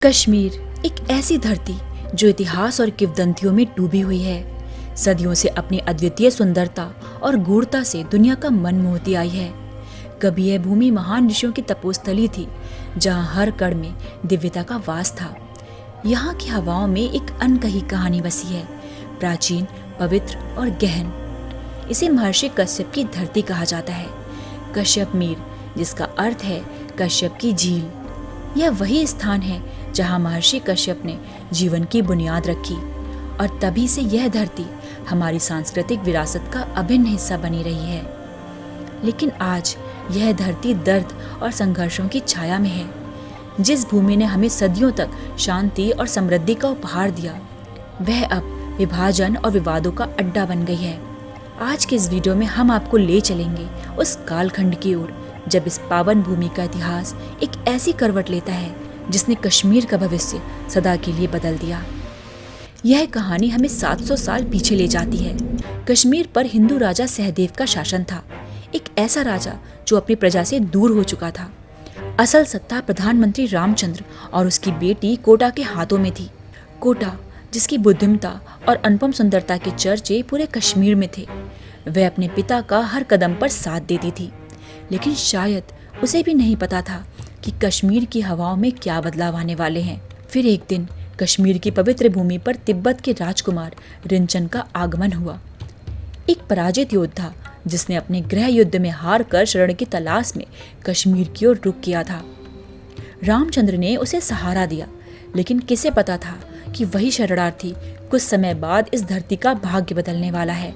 कश्मीर एक ऐसी धरती जो इतिहास और किंवदंतियों में डूबी हुई है। सदियों से अपनी अद्वितीय सुंदरता और गूढ़ता से दुनिया का मन मोहती आई है। कभी यह भूमि महान ऋषियों की तपोस्थली थी, जहां हर कण में दिव्यता का वास था। यहाँ की हवाओं में एक अनकही कहानी बसी है, प्राचीन, पवित्र और गहन। इसे महर्षि कश्यप की धरती कहा जाता है। कश्यप मीर, जिसका अर्थ है कश्यप की झील। यह वही स्थान है जहाँ महर्षि कश्यप ने जीवन की बुनियाद रखी, और तभी से यह धरती हमारी सांस्कृतिक विरासत का अभिन्न हिस्सा बनी रही है। लेकिन आज यह धरती दर्द और संघर्षों की छाया में है। जिस भूमि ने हमें सदियों तक शांति और समृद्धि का उपहार दिया, वह अब विभाजन और विवादों का अड्डा बन गई है। आज के इस वीडियो में हम आपको ले चलेंगे उस कालखंड की ओर जब इस पावन भूमि का इतिहास एक ऐसी करवट लेता है जिसने कश्मीर का भविष्य सदा के लिए बदल दिया। यह कहानी हमें 700 साल पीछे ले जाती है। कश्मीर पर हिंदू राजा सहदेव का शासन था, एक ऐसा राजा जो अपनी प्रजा से दूर हो चुका था। असल सत्ता प्रधानमंत्री रामचंद्र और उसकी बेटी कोटा के हाथों में थी। कोटा, जिसकी बुद्धिमता और अनुपम सुंदरता के चर्चे पूरे कश्मीर में थे, वह अपने पिता का हर कदम पर साथ देती थी। लेकिन शायद उसे भी नहीं पता था कि कश्मीर की हवाओं में क्या बदलाव आने वाले हैं। फिर एक दिन कश्मीर की पवित्र भूमि पर तिब्बत के राजकुमार रिंचन का आगमन हुआ, एक पराजित योद्धा जिसने अपने गृह युद्ध में हार कर शरण की तलाश में कश्मीर की ओर रुख किया था। रामचंद्र ने उसे सहारा दिया, लेकिन किसे पता था कि वही शरणार्थी कुछ समय बाद इस धरती का भाग्य बदलने वाला है।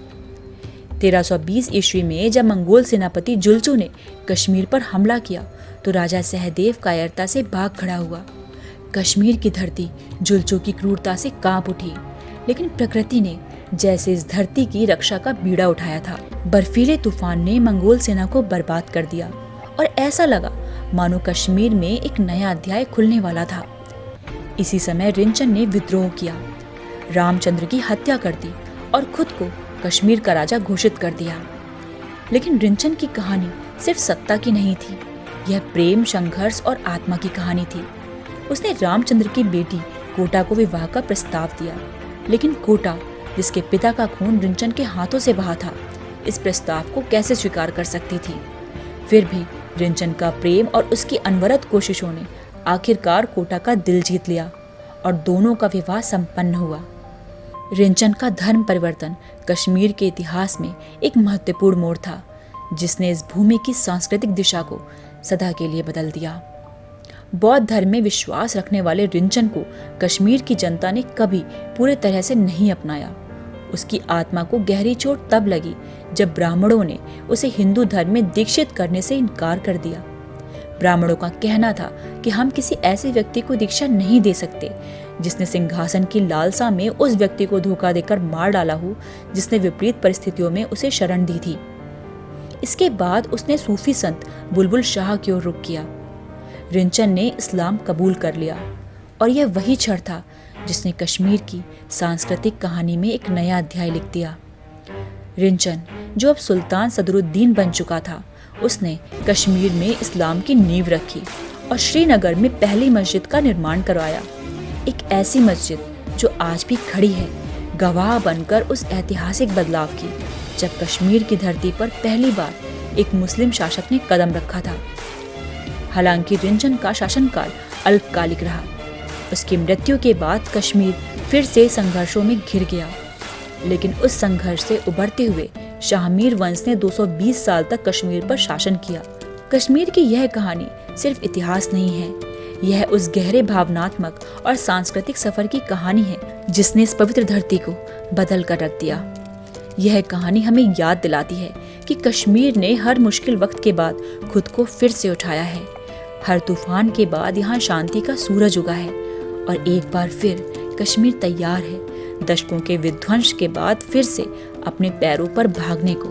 1320 ईस्वी में जब मंगोल सेनापति जुल्चू ने कश्मीर पर हमला किया तो राजा सहदेव कायरता से भाग खड़ा हुआ। कश्मीर की धरती जुल्चू की क्रूरता से कांप उठी, लेकिन प्रकृति ने जैसे इस धरती की रक्षा का बीड़ा उठाया था। बर्फीले तूफान ने मंगोल सेना को बर्बाद कर दिया और ऐसा लगा मानो कश्मीर में एक नया अध्याय खुलने वाला था। इसी समय रिंचन ने विद्रोह किया, रामचंद्र की हत्या कर दी और खुद को कश्मीर का राजा घोषित कर दिया। लेकिन रिंचन की कहानी सिर्फ सत्ता की नहीं थी, यह प्रेम, संघर्ष और आत्मा की कहानी थी। उसने रामचंद्र की बेटी कोटा को विवाह का प्रस्ताव दिया, लेकिन कोटा, जिसके पिता का खून रिंचन के हाथों से बहा था, इस प्रस्ताव को कैसे स्वीकार कर सकती थी। फिर भी रिंचन का प्रेम और उसकी अनवरत कोशिशों ने आखिरकार कोटा का दिल जीत लिया और दोनों का विवाह संपन्न हुआ। रिंचन का धर्म परिवर्तन कश्मीर के इतिहास में एक महत्वपूर्ण मोड़ था, जिसने इस भूमि की सांस्कृतिक दिशा को सदा के लिए बदल दिया। बौद्ध धर्म में विश्वास रखने वाले रिंचन को कश्मीर की जनता ने कभी पूरे तरह से नहीं अपनाया। उसकी आत्मा को गहरी चोट तब लगी जब ब्राह्मणों ने उसे हिंदू धर्म में दीक्षित करने से इनकार कर दिया। ब्राह्मणों का कहना था कि हम किसी ऐसे व्यक्ति को दीक्षा नहीं दे सकते जिसने सिंहासन की लालसा में उस व्यक्ति को धोखा देकर मार डाला हो जिसने विपरीत परिस्थितियों में उसे शरण दी थी। इसके बाद उसने सूफी संत बुलबुल शाह की ओर रुख किया। रिंचन ने इस्लाम कबूल कर लिया और यह वही क्षण था जिसने कश्मीर की सांस्कृतिक कहानी में एक नया अध्याय लिख दिया। रिंचन, जो अब सुल्तान सदरुद्दीन बन चुका था, उसने कश्मीर में इस्लाम की नींव रखी और श्रीनगर में पहली मस्जिद का निर्माण करवाया। एक ऐसी मस्जिद जो आज भी खड़ी है, गवाह बनकर उस ऐतिहासिक बदलाव की जब कश्मीर की धरती पर पहली बार एक मुस्लिम शासक ने कदम रखा था। हालांकि रिंचन का शासनकाल अल्पकालिक रहा। उसकी मृत्यु के बाद कश्मीर फिर से संघर्षों में घिर गया, लेकिन उस संघर्ष से उभरते हुए शाहमीर वंश ने 220 साल तक कश्मीर पर शासन किया। कश्मीर की यह कहानी सिर्फ इतिहास नहीं है, यह उस गहरे भावनात्मक और सांस्कृतिक सफर की कहानी है जिसने इस पवित्र धरती को बदल कर रख दिया। यह कहानी हमें याद दिलाती है कि कश्मीर ने हर मुश्किल वक्त के बाद खुद को फिर से उठाया है। हर तूफान के बाद यहाँ शांति का सूरज उगा है और एक बार फिर कश्मीर तैयार है दशकों के विध्वंस के बाद फिर से अपने पैरों पर भागने को।